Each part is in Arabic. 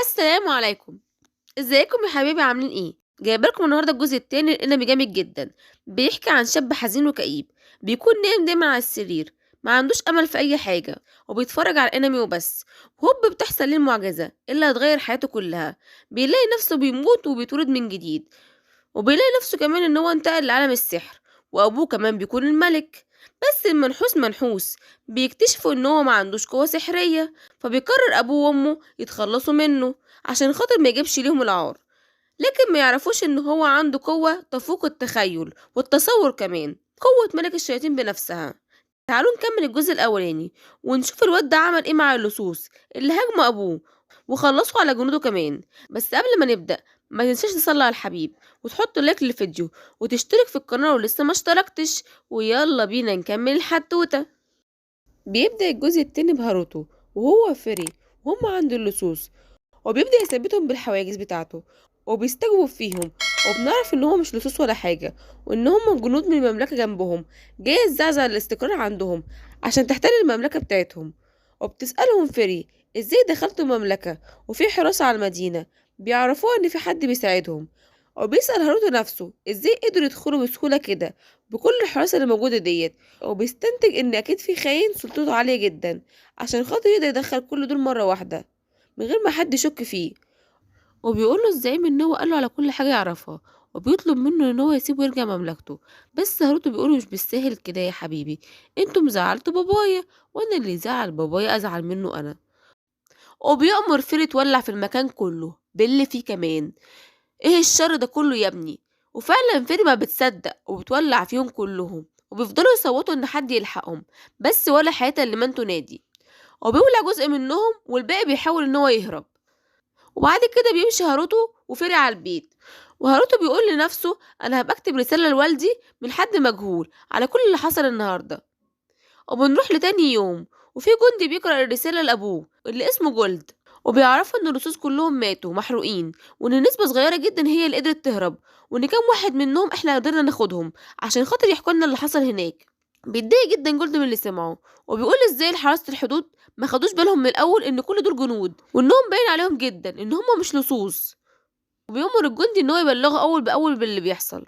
السلام عليكم. ازيكم يا حبايبي عاملين ايه؟ جايبه لكم النهارده الجزء التاني لانمي جامد جدا. بيحكي عن شاب حزين وكئيب، بيكون نايم دايما على السرير، ما عندوش امل في اي حاجه، وبيتفرج على الانمي وبس. هوب بتحصل ليه المعجزه اللي هتغير حياته كلها. بيلاقي نفسه بيموت وبيتولد من جديد، وبيلاقي نفسه كمان ان هو انتقل لعالم السحر، وابوه كمان بيكون الملك. بس المنحوس منحوس، بيكتشفوا ان هو ما عندوش قوة سحرية، فبيقرر ابوه وامه يتخلصوا منه عشان خاطر ما يجيبش ليهم العار. لكن ما يعرفوش ان هو عنده قوة تفوق التخيل والتصور، كمان قوة ملك الشياطين بنفسها. تعالوا نكمل الجزء الاولاني ونشوف الواد ده عمل ايه مع اللصوص اللي هاجموا ابوه وخلصوا على جنوده كمان. بس قبل ما نبدأ، ما تنساش تصلي على الحبيب وتحط لايك للفيديو وتشترك في القناة لو لسه ما اشتركتش. ويلا بينا نكمل الحدوتة. بيبدأ الجزء التاني بهاروتو وهو فري وهم عند اللصوص، وبيبدأ يثبتهم بالحواجز بتاعته وبيستجوب فيهم. وبنعرف ان هو مش لصوص ولا حاجة، وان هم جنود من المملكة جنبهم، جاية تزعزع الاستقرار عندهم عشان تحتل المملكة بتاعتهم. وبتسألهم فري ازاي دخلتوا المملكة وفي حراسة على المدينة، بيعرفوها ان في حد بيساعدهم. وبيسأل هاروتو نفسه ازاي قدروا يدخلوا بسهولة كده بكل الحراسة اللي موجودة ديت، وبيستنتج ان اكيد في خاين سلطته عالية جدا عشان خاطر يقدر يدخل كل دول مرة واحدة من غير ما حد يشك فيه. وبيقوله الزعيم ان هو قاله على كل حاجة يعرفها، وبيطلب منه ان هو يسيبه يرجع مملكته. بس هاروتو بيقوله مش بالسهل كده يا حبيبي، انتم زعلتوا بابايا، وانا اللي زعل بابايا ازعل منه انا. وبيأمر فيري تولع في المكان كله باللي فيه كمان. ايه الشر ده كله يا ابني؟ وفعلا فيري ما بتصدق وبتولع فيهم كلهم، وبيفضلوا يصوتوا ان حد يلحقهم، بس ولا حياة لمن تنادي. وبيولع جزء منهم والباقي بيحاول ان هو يهرب. وبعد كده بيمشي هاروتو وفري على البيت، وهاروتو بيقول لنفسه انا هبقى اكتب رسالة لوالدي من حد مجهول على كل اللي حصل النهاردة. وبنروح لتاني يوم، وفي جندي بيقرأ الرسالة لأبوه اللي اسمه جولد، وبيعرفوا ان اللصوص كلهم ماتوا محروقين، وان نسبة صغيرة جدا هي اللي قدرت تهرب، وان كام واحد منهم احنا قدرنا ناخدهم عشان خاطر يحكوا لنا اللي حصل هناك. بيتضايق جدا جولد من اللي سمعه، وبيقول ازاي حراسة الحدود ما خدوش بالهم من الاول ان كل دول جنود، وانهم باين عليهم جدا ان هم مش لصوص. وبيأمر الجندي ان هو يبلغه اول باول باللي بيحصل.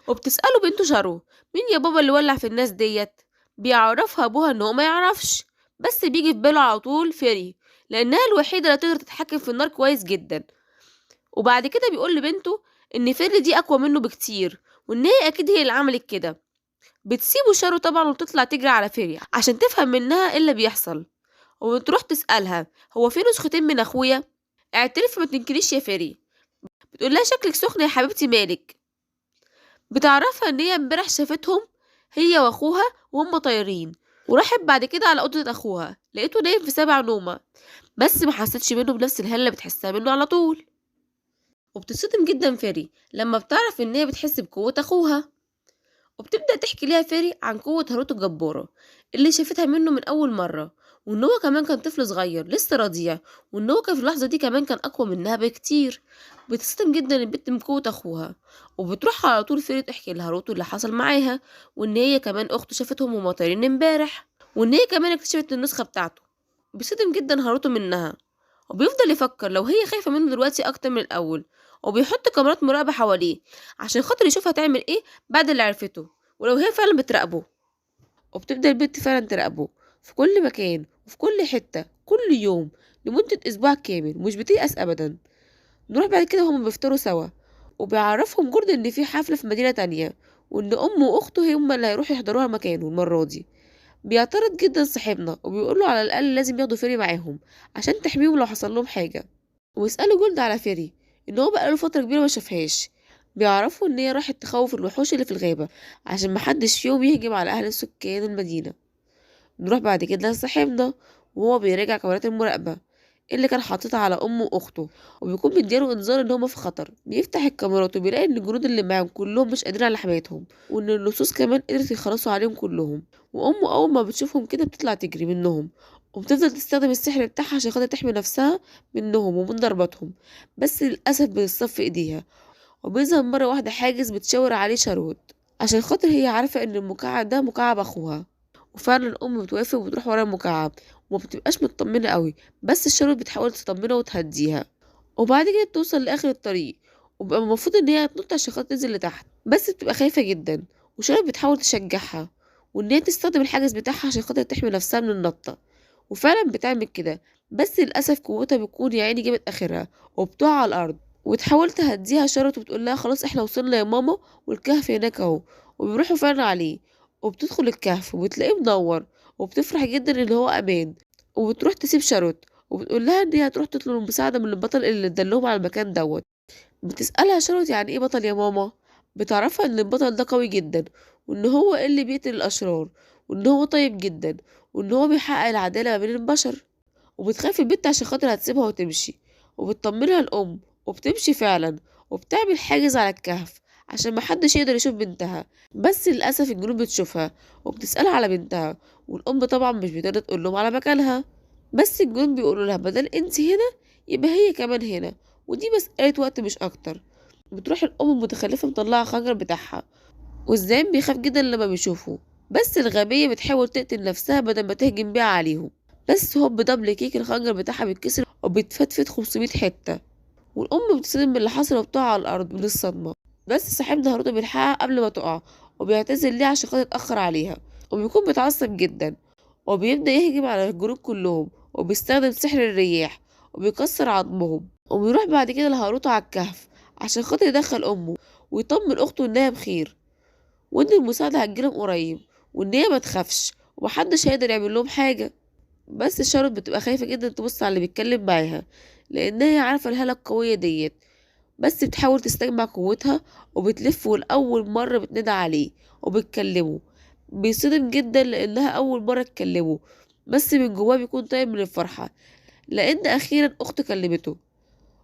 وبتسأله بنته شارو مين يا بابا اللي ولع في الناس ديت، بيعرفها ابوها ان هو ما يعرفش، بس بيجي في باله على طول فيري لانها الوحيدة اللي تقدر تتحكم في النار كويس جدا. وبعد كده بيقول لبنته ان فيري دي اقوى منه بكتير، وان هي اكيد هي اللي عملت كده. بتسيبه شارو طبعا وتطلع تجري على فيري عشان تفهم منها ايه اللي بيحصل. وبتروح تسألها هو في نسختين من اخويا، اعترفي ما تنكريش يا فيري. بتقول لها شكلك سخنة يا حبيبتي مالك. بتعرفها ان هي امبارح شافتهم هي واخوها وهم طايرين، وراحت بعد كده على اوضه اخوها لقيته نايم في سبع نومه، بس ما حستش منه بنفس الهله اللي بتحسها منه على طول. وبتصدم جدا فيري لما بتعرف ان هي بتحس بقوه اخوها، وبتبدأ تحكي ليها فيري عن قوة هاروت الجبارة اللي شافتها منه من أول مرة، وإن هو كمان كان طفل صغير لسه رضيع، وإن هو كان في اللحظة دي كمان كان أقوى منها بكتير. بتصدم جدا البنت من قوة أخوها، وبتروح على طول فيري تحكي لهاروت اللي حصل معاها، وإن هي كمان أخته شافتهم هما طايرين امبارح، وإن هي كمان اكتشفت النسخة بتاعته. بيصدم جدا هاروتو منها، وبيفضل يفكر لو هي خايفة منه دلوقتي أكتر من الأول، وبيحط كاميرات مراقبة حواليه عشان خاطر يشوف هتعمل ايه بعد اللي عرفته، ولو هي فعلا بتراقبه. وبتبدأ البنت فعلا تراقبه في كل مكان وفي كل حتة كل يوم لمدة أسبوع كامل، ومش بتيأس أبدا. نروح بعد كده هما بيفطروا سوا، وبيعرفهم جورد إن في حفلة في مدينة تانية، وإن أمه وأخته هما اللي هيروحوا يحضروها مكانه المرة دي. بيعترض جدا صاحبنا وبيقوله على الأقل لازم ياخدوا فيري معاهم عشان تحميهم لو حصل لهم حاجة. ويسألوا جولد على فيري ان هو بقاله فترة كبيرة ما شافهاش. بيعرفوا ان هي راحت تخوف الوحوش اللي في الغابة عشان محدش فيهم يهجم على اهل سكان المدينة. نروح بعد كده لصاحبنا وهو بيراجع كاميرات المراقبة اللي كان حاططها على امه واخته، وبيكون مديله انذار ان هما في خطر. بيفتح الكاميرات وبيلاقي ان الجنود اللي معاهم كلهم مش قادرين على حمايتهم، وان اللصوص كمان قدرت يخلصوا عليهم كلهم. وامه اول ما بتشوفهم كده بتطلع تجري منهم، وبتفضل تستخدم السحر بتاعها عشان خاطر تحمي نفسها منهم ومن ضرباتهم، بس للاسف بتصفي ايديها. وبيظهر مرة واحدة حاجز بتشاور عليه شارود عشان خاطر هي عارفة ان المكعب ده مكعب اخوها. وفعلا الام بتوافق وبتروح ورا المكعب، وما بتبقاش مطمنة قوي، بس الشارود بتحاول تطمنها وتهديها. وبعد كده توصل لآخر الطريق، وبيبقى المفروض إن هي تنط عشان خاطر تنزل لتحت، بس بتبقى خايفة جدًا، وشارلوت بتحاول تشجعها، وإن هي تستخدم الحاجز بتاعها عشان خاطر تحمي نفسها من النطة، وفعلًا بتعمل كده، بس للأسف قوتها بتكون يا عيني جابت آخرها، وبتقع على الأرض، وتحاول تهديها شارلوت وبتقول لها خلاص إحنا وصلنا يا ماما والكهف هناك أهو، وبيروحوا فعلًا عليه، وبتدخل الكهف وبتلاقيه منور، وبتفرح جدًا إن هو أمان، وبتروح تسيب شارلوت، وبتقول لها إن هي هتروح تطلب المساعدة من البطل اللي دلّهم على المكان دوّة. بتسألها شارلوت يعني إيه بطل يا ماما؟ بتعرفها إن البطل ده قوي جدًا، وإن هو اللي بيقتل الأشرار، وإن هو طيب جدًا، وإن هو بيحقق العدالة ما بين البشر، وبتخاف البت عشان خاطر هتسيبها وتمشي، وبتطمنها الأم، وبتمشي فعلًا، وبتعمل حاجز على الكهف عشان ما حدش يقدر يشوف بنتها، بس للأسف الجنود بتشوفها، وبتسألها على بنتها، والأم طبعًا مش بتقدر تقول لهم على مكانها، بس الجنود بيقولوا لها بدل أنتِ هنا يبقى هي كمان هنا، ودي مسألة وقت مش أكتر. بتروح الأم المتخلفة مطلعة الخنجر بتاعها، والزعيم بيخاف جدا لما بيشوفه، بس الغبية بتحاول تقتل نفسها بدل ما تهجم بيها عليهم، بس هوب دبل كيك الخنجر بتاعها بيتكسر وبيتفتفت 500 حتة، والأم بتتصدم من اللي حصل وبتقع على الأرض من الصدمة، بس صاحبنا هاروتو بيلحقها قبل ما تقع وبيعتذر ليها عشان خاطر اتأخر عليها، وبيكون متعصب جدا، وبيبدأ يهجم على الجنود كلهم وبيستخدم سحر الرياح وبيكسر عظمهم، وبيروح بعد كده لهاروتو على الكهف عشان خاطر يدخل أمه ويطمن أخته إنها بخير، وإن المساعدة هتجيلهم قريب، وإن هي متخافش ومحدش هيقدر يعمل لهم حاجة. بس شارلوت بتبقى خايفة جدا تبص على اللي بيتكلم معاها لأن هي عارفة الهالة القوية ديت، بس بتحاول تستجمع قوتها وبتلف ولأول مرة بتنادى عليه وبتكلمه، بيصدم جدا لأنها أول مرة تكلمه، بس من جواه بيكون طاير من الفرحة لأن أخيرا أخته كلمته،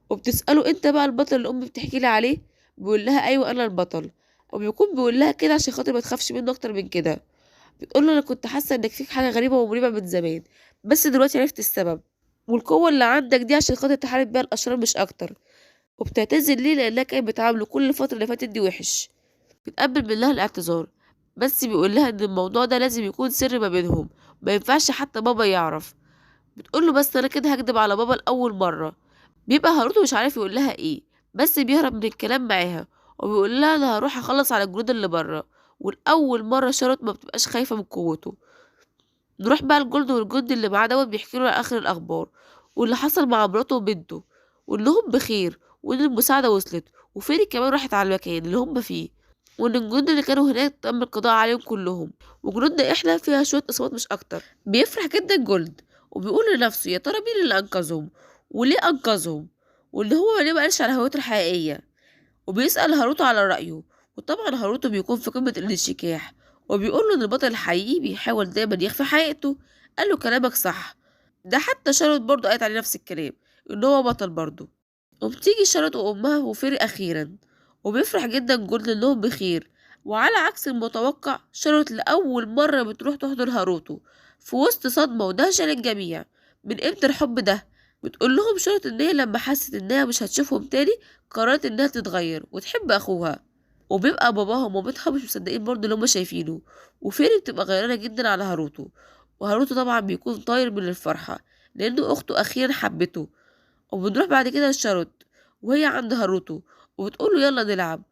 وبتسأله أنت بقى البطل اللي أمي بتحكي لي عليه؟ بيقول لها أيوة أنا البطل، وبيكون بيقول لها كده عشان خاطر ما تخافش منه أكتر من كده، بتقول له أنا كنت حاسة إنك فيك حاجة غريبة ومريبة من زمان، بس دلوقتي عرفت السبب، والقوة اللي عندك دي عشان خاطر تحارب بيها الأشرار مش أكتر، وبتعتذر ليه لأنها كانت بتعامله كل الفترة اللي فاتت دي وحش، بتقبل منها الاعتذار، بس بيقول لها إن الموضوع ده لازم يكون سر ما بينهم، ما ينفعش حتى بابا يعرف، بتقول له بس أنا كده هكدب على بابا لأول مرة، بيبقى هاروتو مش عارف يقول لها إيه، بس بيهرب من الكلام معاها وبيقول لها أنا هروح أخلص على الجنود اللي برا، والأول مرة شارلوت ما بتبقاش خايفة من قوته. نروح بقى لجولد والجندي اللي معاه دوت بيحكي له آخر الأخبار واللي حصل مع مراته وبنته وإنهم بخير وإن المساعدة وصلت وفيري كمان راحت على المكان اللي هم فيه، وإن الجنود اللي كانوا هناك تم القضاء عليهم كلهم، وجنودنا إحنا فيها شوية إصابات مش أكتر. بيفرح جدا جولد وبيقول لنفسه يا ترى مين اللي أنقذهم وليه أنقذهم، وإن هو ليه مقالش على هويته الحقيقية، وبيسأل هاروتو على رأيه، وطبعا هاروتو بيكون في قمة الانشكاح وبيقول له إن البطل الحقيقي بيحاول دايما يخفي حقيقته. قال له كلامك صح، ده حتى شارلوت برضه قالت عليه نفس الكلام إن هو بطل برضه. وبتيجي شارلوت وأمها وفيري أخيرا، وبيفرح جدا جولد إنهم بخير، وعلى عكس المتوقع شارلوت لأول مرة بتروح تحضن هاروتو في وسط صدمة ودهشة للجميع من إمتى الحب ده. بتقول لهم شارلوت إن هي لما حست إنها مش هتشوفهم تاني قررت إنها تتغير وتحب أخوها، وبيبقى باباها ومامتها مش مصدقين برضه اللي هما شايفينه، وفيري بتبقى غيرانة جدا على هاروتو، وهاروتو طبعا بيكون طاير من الفرحة لأنه أخته أخيرا حبته. وبنروح بعد كده لشارلوت وهي عند هاروتو وبتقوله يلا نلعب،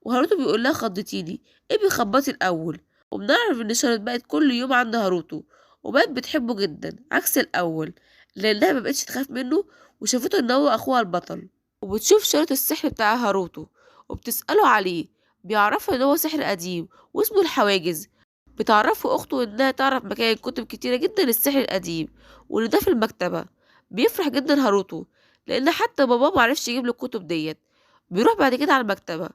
وهاروتو بيقول لها خضتيني ايه بيخبطي الأول، وبنعرف إن شارلوت بقت كل يوم عند هاروتو وبقت بتحبه جدا عكس الأول لأنها مبقتش تخاف منه وشافته إن هو أخوها البطل. وبتشوف شارلوت السحر بتاع هاروتو وبتسأله عليه، بيعرفها إن هو سحر قديم واسمه الحواجز، بتعرفه أخته إنها تعرف مكان كتب كتيرة جدا للسحر القديم وإن ده في المكتبة. بيفرح جدا هاروتو لأن حتى باباه معرفش يجيب له الكتب ديت. بيروح بعد كده على المكتبة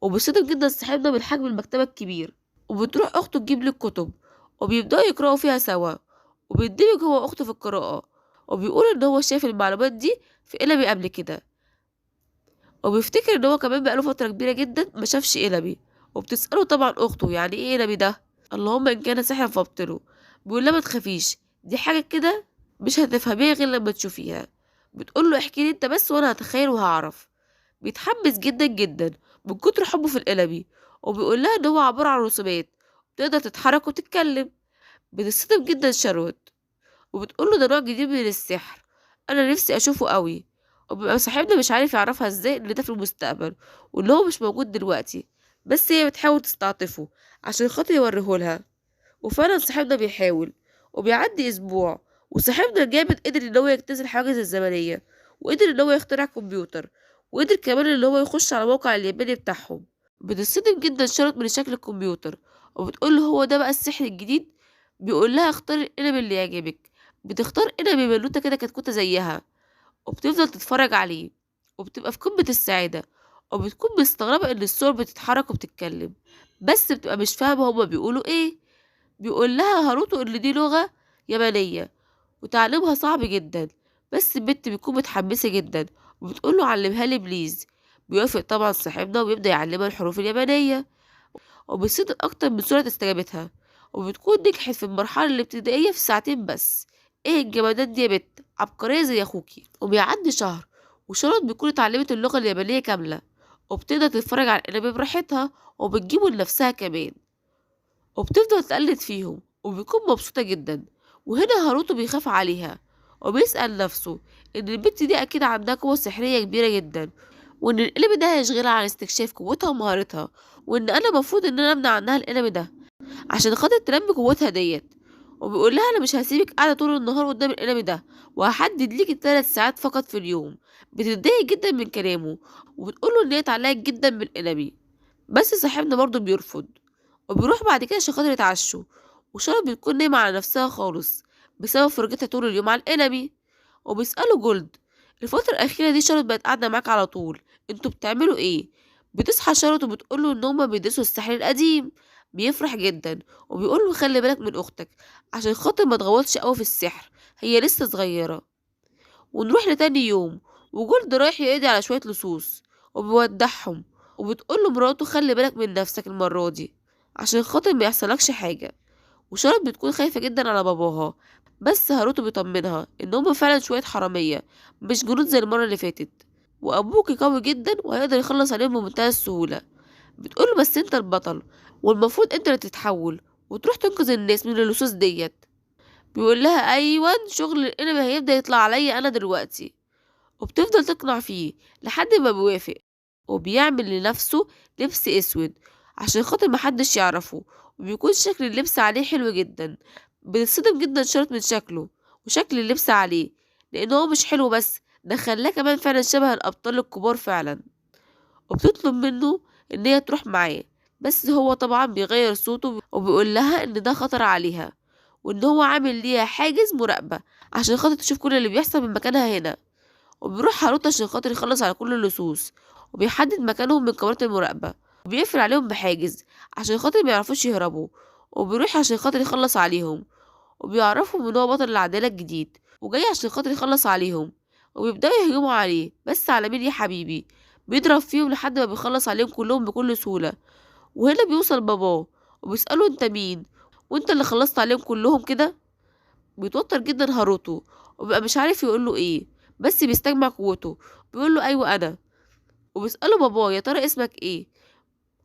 وبيصدم جدا صاحبنا من حجم المكتبة الكبير، وبتروح أخته تجيب له الكتب وبيبدأوا يقرأوا فيها سوا، وبيندمج هو وأخته في القراءة، وبيقول إن هو شاف المعلومات دي في إلبي قبل كده، وبيفتكر إن هو كمان بقاله فترة كبيرة جدا ما شافش إلبي، وبتسأله طبعا أخته يعني إيه إلبي ده، اللهم إن كان سحرا فابطله، بيقول لها ما تخافيش دي حاجة كده مش هتفهميها غير لما تشوفيها، بتقول له احكي لي انت بس وانا هتخيل وهعرف. بيتحمس جدا جدا من كتر حبه في القلبي، وبيقول لها ان هو عبارة عن رسومات بتقدر تتحرك وتتكلم. بتتصدم جدا شارلوت وبتقول له ده نوع جديد من السحر انا نفسي اشوفه قوي، وبيبقى صاحبنا مش عارف يعرفها ازاي ان ده في المستقبل وان هو مش موجود دلوقتي، بس هي بتحاول تستعطفه عشان خاطر يوريهولها. وفعلا صاحبنا بيحاول، وبيعدي اسبوع وصاحبنا الجامد قدر ان هو يجتاز الحواجز الزمنية، وقدر ان هو يخترع كمبيوتر، وقدر كمان ان هو يخش على موقع الياباني بتاعهم. بتتصدم جدا شرط من شكل الكمبيوتر، وبتقول له هو ده بقى السحر الجديد. بيقول لها اختاري القلم اللي يعجبك. بتختار قلم بنوتة كده كتكوتة زيها، وبتفضل تتفرج عليه، وبتبقى في قمة السعادة، وبتكون مستغربة إن الصور بتتحرك وبتتكلم، بس بتبقى مش فاهمة هما بيقولوا إيه. بيقول لها هاروتو إن دي لغة يابانية وتعليمها صعب جدا، بس البنت بتكون متحمسة جدا وبتقوله علمها لي بليز. بيوافق طبعا صاحبنا وبيبدأ يعلمها الحروف اليابانية، وبيصيد أكتر من صورة استجابتها، وبتكون نجحت في المرحلة الابتدائية في ساعتين بس. ايه الجمدان دي يا بت، عبقرية زي اخوكي. وبيعدي شهر وشارلوت بتكون اتعلمت اللغة اليابانية كاملة، وبتقدر تتفرج على الانمي براحتها، وبتجيبه لنفسها كمان، وبتفضل تقلد فيهم وبيكون مبسوطة جدا. وهنا هاروتو بيخاف عليها، وبيسأل نفسه إن البنت دي أكيد عندها قوة سحرية كبيرة جدا، وإن الانمي ده هيشغلها عن استكشاف قوتها ومهارتها، وإن أنا المفروض إن أنا أمنع عنها الانمي ده عشان خاطر تنمي قوتها ديت. وبيقول لها انا مش هسيبك قاعده طول النهار قدام الانمي ده، وهحدد ليكي 3 ساعات فقط في اليوم. بتتضايق جدا من كلامه، وبتقول له ان هي اتعلقت جدا بالانمي، بس صاحبنا برضه بيرفض. وبيروح بعد كده عشان خاطر يتعشوا، وشارلوت بتكون نايمه على نفسها خالص بسبب فرجتها طول اليوم على الانمي. وبيسأله جولد الفترة الأخيرة دي شارلوت بقت قاعدة معاك على طول، انتوا بتعملوا ايه؟ بتصحى شارلوت وبتقوله ان هما بيدرسوا السحر القديم. بيفرح جدا وبيقوله خلي بالك من اختك عشان خاطر ما تغوطش قوي في السحر، هي لسه صغيرة. ونروح لتاني يوم، وجولد رايح يقضي على شوية لصوص وبيودعهم، وبتقوله مراته خلي بالك من نفسك المرة دي عشان خاطر ما يحصلكش حاجة. وشارلوت بتكون خايفة جدا على باباها، بس هاروتو بيطمنها ان هما فعلا شوية حرامية مش جنود زي المرة اللي فاتت، وابوكي قوي جدا وهيقدر يخلص عليهم بمنتهى السهولة. بتقوله بس انت البطل، والمفروض انت اللي تتحول وتروح تنقذ الناس من اللصوص ديت. بيقول لها ايوه شغل الانمي هيبدأ يطلع عليا انا دلوقتي. وبتفضل تقنع فيه لحد ما بيوافق، وبيعمل لنفسه لبس اسود عشان خاطر محدش يعرفه، وبيكون شكل اللبس عليه حلو جدا. بتصدم جدا شارلوت من شكله وشكل اللبس عليه، لان هو مش حلو بس ده خلاه كمان فعلا شبه الابطال الكبار فعلا. وبتطلب منه ان هي تروح معاه، بس هو طبعا بيغير صوته وبيقول لها ان ده خطر عليها، وان هو عامل ليها حاجز مراقبة عشان خاطر تشوف كل اللي بيحصل من مكانها هنا. وبيروح هاروت عشان خاطر يخلص على كل اللصوص، وبيحدد مكانهم من كاميرات المراقبة، وبيقفل عليهم بحاجز عشان خاطر ما يعرفوش يهربوا. وبيروح عشان خاطر يخلص عليهم، وبيعرفهم ان هو بطل العدالة الجديد وجاي عشان خاطر يخلص عليهم. وبيبدأوا يهجموا عليه، بس على مين يا حبيبي؟ بيضرب فيهم لحد ما بيخلص عليهم كلهم بكل سهولة. وهنا بيوصل باباه وبيسأله انت مين، وانت اللي خلصت عليهم كلهم كده؟ بيتوتر جدا هاروتو، وبيبقى مش عارف يقوله ايه، بس بيستجمع قوته بيقوله ايوه انا. وبيسأله باباه يا ترى اسمك ايه،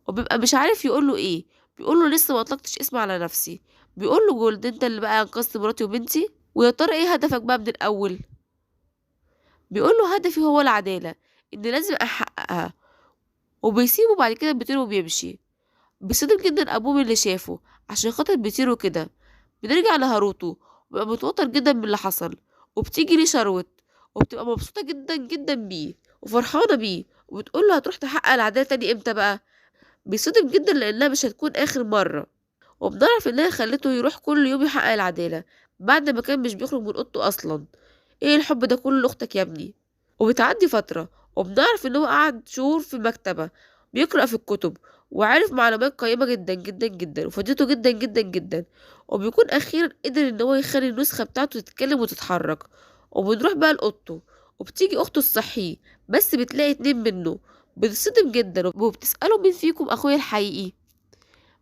وبيبقى مش عارف يقوله ايه، بيقوله لسه ما اطلقتش اسمي على نفسي. بيقوله جولد انت اللي بقى انقذت مراتي وبنتي، ويا ترى ايه هدفك بقى من الاول؟ بيقوله هدفي هو العدالة، ان لازم احققها. وبيسيبه بعد كده بيطير وبيمشي. بيصدم جدا ابوه من اللي شافه عشان خاطر بيطيروا كده. بنرجع لهاروتو وبيبقى متوتر جدا من اللي حصل، وبتيجي ليه شاروت وبتبقى مبسوطة جدا جدا بيه وفرحانة بيه، وبتقول له هتروح تحقق العدالة تاني امتى بقى. بيصدم جدا لانها مش هتكون اخر مرة، وبنعرف انها خلته يروح كل يوم يحقق العدالة بعد ما كان مش بيخرج من اوضته اصلا. ايه الحب ده كله لاختك يا ابني؟ وبتعدي فترة وبنعرف ان هو قعد شهور في المكتبة بيقرأ في الكتب، وعارف معلومات قيمة جدا جدا جدا وفادته جدا جدا جدا. وبيكون أخيرا قدر ان هو يخلي النسخة بتاعته تتكلم وتتحرك. وبنروح بقى لأوضته، وبتيجي أخته تصحيه، بس بتلاقي 2 منه. بتصدم جدا وبتسأله مين فيكم أخويا الحقيقي.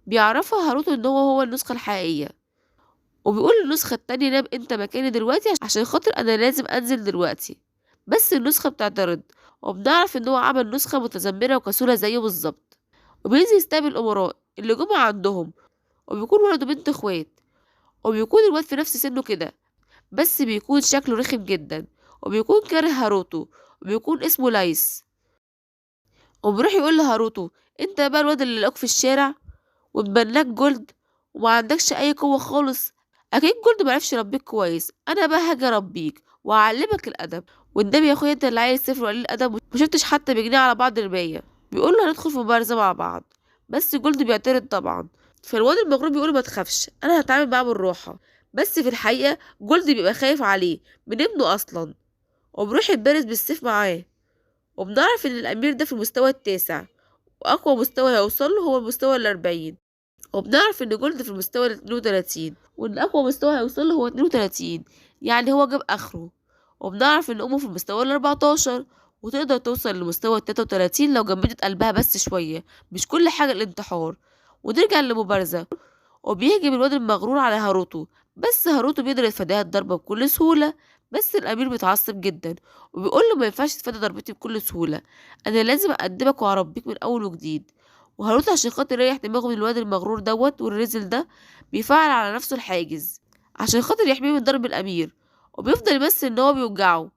بيعرفها هاروتو ان هو النسخة الحقيقية، وبيقول للنسخة التانية نام انت مكاني دلوقتي عشان خاطر انا لازم انزل دلوقتي. بس النسخة بتعترض، وبنعرف ان هو عمل نسخة متذمرة وكسولة زيه بالظبط. وبينزل يستقبل الامراء اللي جم عندهم، وبيكون ولد وبنت اخوات، وبيكون الواد في نفس سنه كده، بس بيكون شكله رخم جدا. وبيكون كاره هاروتو وبيكون اسمه لايس، وبيروح يقول لهاروتو: انت بقى الواد اللي لقوك في الشارع واتبناك جولد وما عندكش اي قوة خالص، اكيد جولد معرفش يربيك كويس، انا بقى هاجي اربيك وأعلّمك الأدب، والنبي يا أخويا أنت اللي عيل صفر وقليل الأدب ومشفتش حتى بجنيه على بعض رماية، بيقول له هندخل في مبارزة مع بعض، بس جولد بيعترض طبعًا، فالواد المغرور بيقول له ما تخافش أنا هاتعامل معاه بالراحة، بس في الحقيقة جولد بيبقى خايف عليه من ابنه أصلًا، وبيروح يتبارز بالسيف معاه، وبنعرف إن الأمير ده في المستوى التاسع، وأقوى مستوى هيوصل له هو المستوى ال40. وبنعرف إن جولد في المستوى ال32 وإن أقوى مستوى هيوصل له هو 32، يعني هو جاب آخره. وبنعرف إن أمه في المستوى ال14 وتقدر توصل لمستوى ال33 لو جمدت قلبها بس شوية، مش كل حاجة الانتحار. ونرجع للمبارزة، وبيهجم الواد المغرور على هاروتو، بس هاروتو بيقدر يتفاداها الضربة بكل سهولة، بس الأمير بيتعصب جدا وبيقول له ما ينفعش تتفادى ضربتي بكل سهولة، أنا لازم أقدمك وأربيك من أول وجديد. وهاروتو عشان خاطر يريح دماغه من الواد المغرور دوت والرزل ده بيفعل على نفسه الحاجز عشان خاطر يحميه من ضرب الأمير، وبيفضل يمثل إن هو بيوجعه،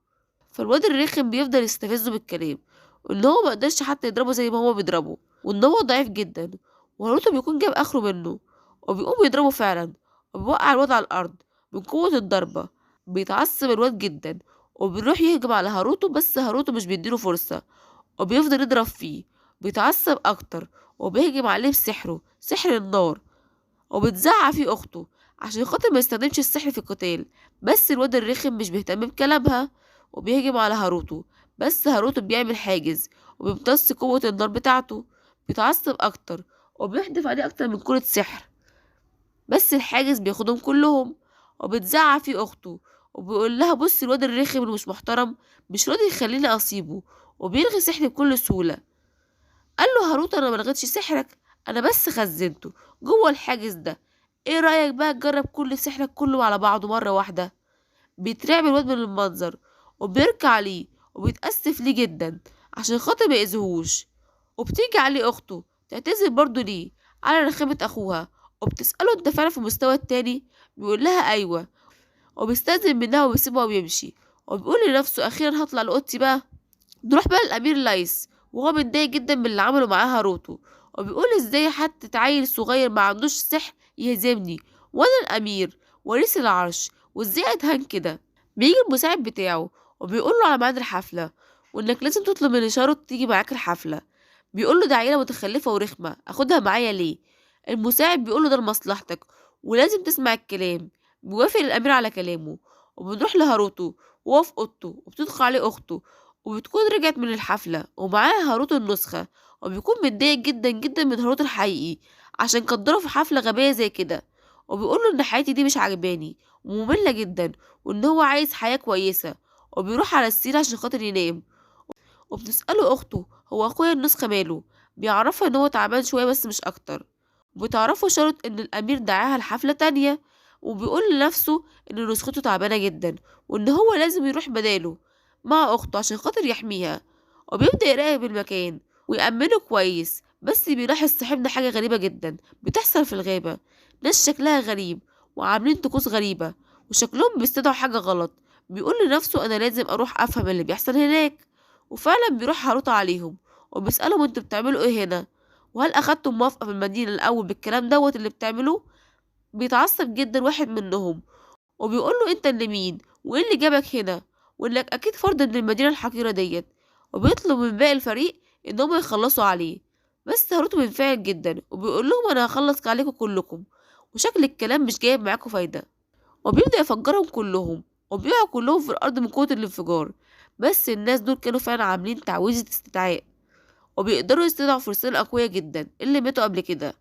فالواد الرخم بيفضل يستفزه بالكلام وإن هو مقدرش حتى يضربه زي ما هو بيضربه وإن هو ضعيف جدا، وهاروتو بيكون جاب آخره منه وبيقوم يضربه فعلا وبيوقع الواد على الأرض من قوة الضربة. بيتعصب الواد جدا وبيروح يهجم على هاروتو، بس هاروتو مش بيديله فرصة وبيفضل يضرب فيه، بيتعصب أكتر وبيهجم عليه بسحره سحر النار، وبتزعق فيه أخته عشان خاطر ما يستخدمش السحر في القتال، بس الواد الرخم مش بيهتم بكلامها وبيهجم على هاروتو، بس هاروتو بيعمل حاجز وبيمتص قوة النار بتاعته، بيتعصب أكتر وبيحدف عليه أكتر من كرة سحر، بس الحاجز بياخدهم كلهم. وبتزعق فيه أخته وبيقول لها بص الواد الرخم اللي مش محترم مش راضي يخليني أصيبه وبيلغي سحري بكل سهولة. قال له هاروتو أنا ملغيتش سحرك، أنا بس خزنته جوه الحاجز ده، ايه رأيك بقى تجرب كل سحرك كله على بعضه مرة واحدة؟ بيترعب الواد من المنظر وبيركع عليه وبيتأسف ليه جدا عشان خاطر ما يأذيهوش، وبتيجي عليه أخته تعتذر برضه ليه على رخامة أخوها وبتسأله انت فعلا في المستوى التاني؟ بيقول لها أيوة، وبيستأذن منها وبيسيبها وبيمشي وبيقول لنفسه أخيرا هطلع لأوضتي بقى. نروح بقى للأمير لايس وهو متضايق جدا من اللي عمله معاه هاروتو وبيقول ازاي حتى عيل صغير ما عندوش سحر يهزمني وانا الأمير وريث العرش وازاي اتهان كده. بيجي المساعد بتاعه وبيقول له على ميعاد الحفلة وانك لازم تطلب من شارو تيجي معاك الحفلة، بيقول له ده عيلة متخلفة ورخمة اخدها معايا ليه؟ المساعد بيقول له ده لمصلحتك ولازم تسمع الكلام. بيوافق الأمير على كلامه وبنروح لهاروتو وهو في أوضته وبتدخل عليه أخته وبتكون رجعت من الحفلة ومعاها هاروتو النسخة، وبيكون متضايق جدا جدا من هاروتو الحقيقي عشان قدره في حفلة غبية زي كده، وبيقوله إن حياتي دي مش عجباني ومملة جدا وإن هو عايز حياة كويسة، وبيروح على السرير عشان خاطر ينام. وبتسأله أخته هو أخويا النسخة ماله، بيعرفها إن هو تعبان شوية بس مش أكتر، وبتعرفه شرط إن الأمير دعاها لحفلة تانية وبيقول لنفسه إن نسخته تعبانة جدا وإن هو لازم يروح بداله مع أخته عشان خاطر يحميها، وبيبدأ يراقب المكان ويأمنه كويس، بس بيلاحظ صاحبنا حاجة غريبة جدا بتحصل في الغابة، ناس شكلها غريب وعاملين طقوس غريبة وشكلهم بيستدعوا حاجة غلط، بيقول لنفسه أنا لازم أروح أفهم اللي بيحصل هناك، وفعلا بيروح هاروت عليهم وبيسألهم انتوا بتعملوا ايه هنا وهل أخدتم موافقة من المدينة الأول بالكلام دوت اللي بتعملوه؟ بيتعصب جدا واحد منهم وبيقول له انت اللي مين وايه اللي جابك هنا وانك اكيد فرد من المدينة الحقيرة ديت، وبيطلب من باقي الفريق انهم يخلصوا عليه، بس هاروتو بينفعل جدا وبيقول لهم انا هخلص عليكم كلكم وشكل الكلام مش جايب معاكم فايدة، وبيبدأ يفجرهم كلهم وبيقعوا كلهم في الأرض من قوة الانفجار، بس الناس دول كانوا فعلا عاملين تعويذة استدعاء وبيقدروا يستدعوا فرسان أقوياء جدا اللي ماتوا قبل كده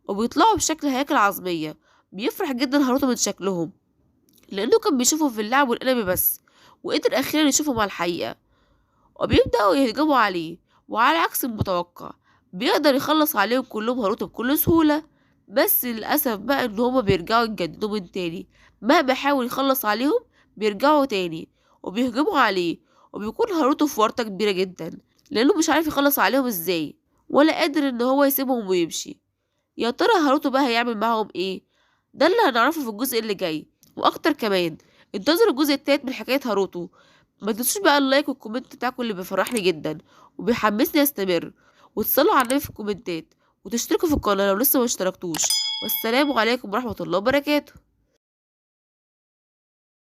وبيطلعوا بشكل هياكل عظمية. بيفرح جدا هاروتو من شكلهم لأنه كان بيشوفهم في اللعب والأنمي بس، وقدر أخيرا يشوفهم على الحقيقة وبيبدأوا يهجموا عليه، وعلى عكس المتوقع بيقدر يخلص عليهم كلهم هاروتو بكل سهولة، بس للأسف بقى إن هما بيرجعوا يتجددوا من تاني، مهما حاول يخلص عليهم بيرجعوا تاني وبيهجموا عليه، وبيكون هاروتو في ورطة كبيرة جدا لأنه مش عارف يخلص عليهم ازاي ولا قادر إن هو يسيبهم ويمشي. يا ترى هاروتو بقى هيعمل معاهم ايه؟ ده اللي هنعرفه في الجزء اللي جاي واكتر كمان. انتظروا الجزء التالت من حكاية هاروتو ما تنسوش بقى اللايك والكومنت بتاعكم اللي بيفرحني جدا وبيحمسني استمر، وتصلوا على النبي في الكومنتات، وتشتركوا في القناة لو لسه ما اشتركتوش. والسلام عليكم ورحمة الله وبركاته.